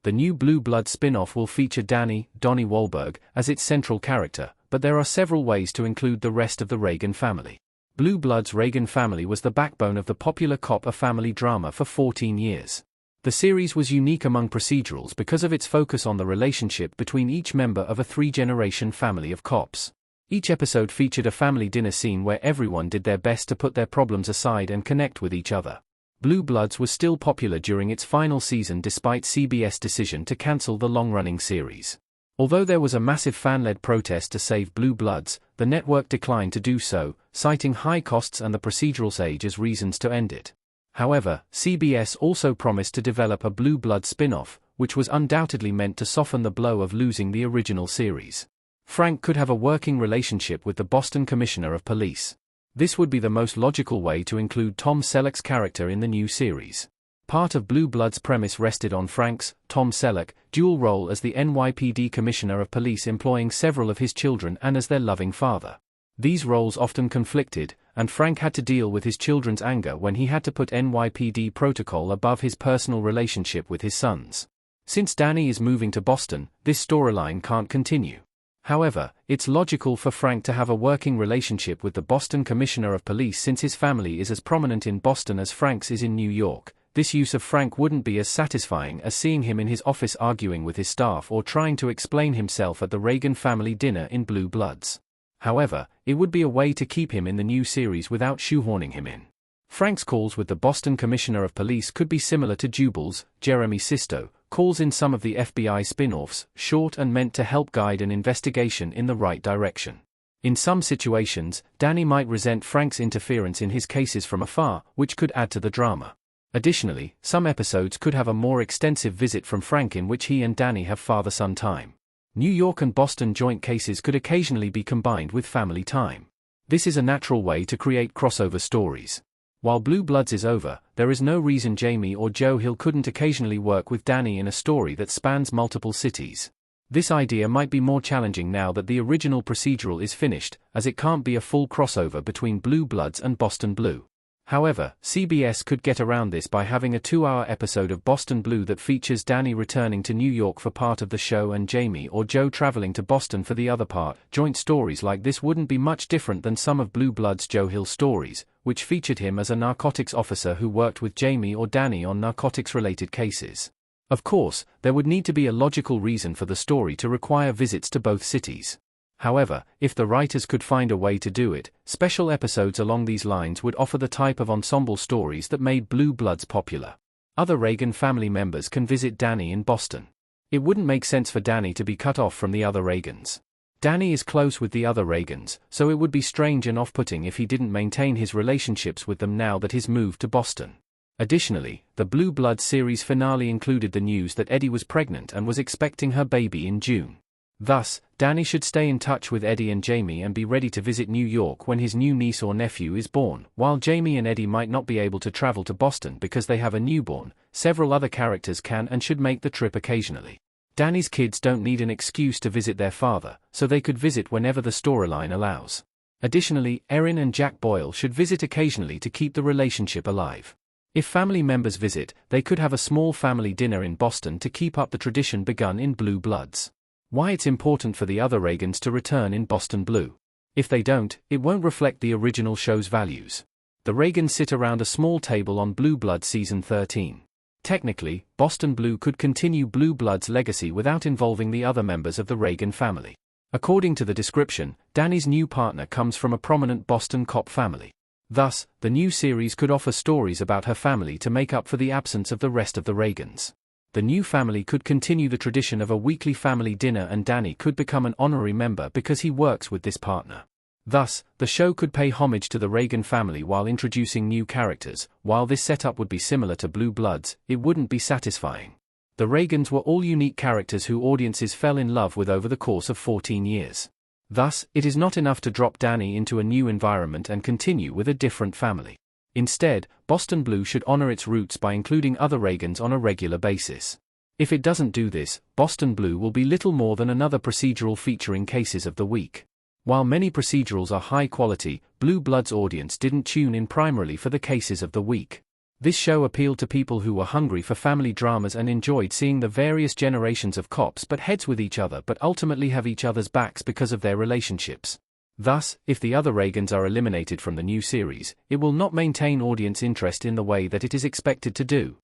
The new Blue Bloods spin-off will feature Donnie Wahlberg, as its central character, but there are several ways to include the rest of the Reagan family. Blue Bloods' Reagan family was the backbone of the popular cop-a-family drama for 14 years. The series was unique among procedurals because of its focus on the relationship between each member of a three-generation family of cops. Each episode featured a family dinner scene where everyone did their best to put their problems aside and connect with each other. Blue Bloods was still popular during its final season despite CBS' decision to cancel the long-running series. Although there was a massive fan-led protest to save Blue Bloods, the network declined to do so, citing high costs and the procedural's age as reasons to end it. However, CBS also promised to develop a Blue Bloods spin-off, which was undoubtedly meant to soften the blow of losing the original series. Frank could have a working relationship with the Boston Commissioner of Police. This would be the most logical way to include Tom Selleck's character in the new series. Part of Blue Bloods' premise rested on Frank's, Tom Selleck, dual role as the NYPD Commissioner of Police employing several of his children and as their loving father. These roles often conflicted, and Frank had to deal with his children's anger when he had to put NYPD protocol above his personal relationship with his sons. Since Danny is moving to Boston, this storyline can't continue. However, it's logical for Frank to have a working relationship with the Boston Commissioner of Police since his family is as prominent in Boston as Frank's is in New York. This use of Frank wouldn't be as satisfying as seeing him in his office arguing with his staff or trying to explain himself at the Reagan family dinner in Blue Bloods. However, it would be a way to keep him in the new series without shoehorning him in. Frank's calls with the Boston Commissioner of Police could be similar to Jubal's, Jeremy Sisto, calls in some of the FBI spin-offs, short and meant to help guide an investigation in the right direction. In some situations, Danny might resent Frank's interference in his cases from afar, which could add to the drama. Additionally, some episodes could have a more extensive visit from Frank in which he and Danny have father-son time. New York and Boston joint cases could occasionally be combined with family time. This is a natural way to create crossover stories. While Blue Bloods is over, there is no reason Jamie or Joe Hill couldn't occasionally work with Danny in a story that spans multiple cities. This idea might be more challenging now that the original procedural is finished, as it can't be a full crossover between Blue Bloods and Boston Blue. However, CBS could get around this by having a 2-hour episode of Boston Blue that features Danny returning to New York for part of the show and Jamie or Joe traveling to Boston for the other part. Joint stories like this wouldn't be much different than some of Blue Blood's Joe Hill stories, which featured him as a narcotics officer who worked with Jamie or Danny on narcotics-related cases. Of course, there would need to be a logical reason for the story to require visits to both cities. However, if the writers could find a way to do it, special episodes along these lines would offer the type of ensemble stories that made Blue Bloods popular. Other Reagan family members can visit Danny in Boston. It wouldn't make sense for Danny to be cut off from the other Reagans. Danny is close with the other Reagans, so it would be strange and off-putting if he didn't maintain his relationships with them now that he's moved to Boston. Additionally, the Blue Bloods series finale included the news that Eddie was pregnant and was expecting her baby in June. Thus, Danny should stay in touch with Eddie and Jamie and be ready to visit New York when his new niece or nephew is born. While Jamie and Eddie might not be able to travel to Boston because they have a newborn, several other characters can and should make the trip occasionally. Danny's kids don't need an excuse to visit their father, so they could visit whenever the storyline allows. Additionally, Erin and Jack Boyle should visit occasionally to keep the relationship alive. If family members visit, they could have a small family dinner in Boston to keep up the tradition begun in Blue Bloods. Why it's important for the other Reagans to return in Boston Blue. If they don't, it won't reflect the original show's values. The Reagans sit around a small table on Blue Bloods season 13. Technically, Boston Blue could continue Blue Blood's legacy without involving the other members of the Reagan family. According to the description, Danny's new partner comes from a prominent Boston cop family. Thus, the new series could offer stories about her family to make up for the absence of the rest of the Reagans. The new family could continue the tradition of a weekly family dinner and Danny could become an honorary member because he works with this partner. Thus, the show could pay homage to the Reagan family while introducing new characters. While this setup would be similar to Blue Bloods, it wouldn't be satisfying. The Reagans were all unique characters who audiences fell in love with over the course of 14 years. Thus, it is not enough to drop Danny into a new environment and continue with a different family. Instead, Boston Blue should honor its roots by including other Reagans on a regular basis. If it doesn't do this, Boston Blue will be little more than another procedural featuring cases of the week. While many procedurals are high quality, Blue Blood's audience didn't tune in primarily for the cases of the week. This show appealed to people who were hungry for family dramas and enjoyed seeing the various generations of cops butt heads with each other but ultimately have each other's backs because of their relationships. Thus, if the other Reagans are eliminated from the new series, it will not maintain audience interest in the way that it is expected to do.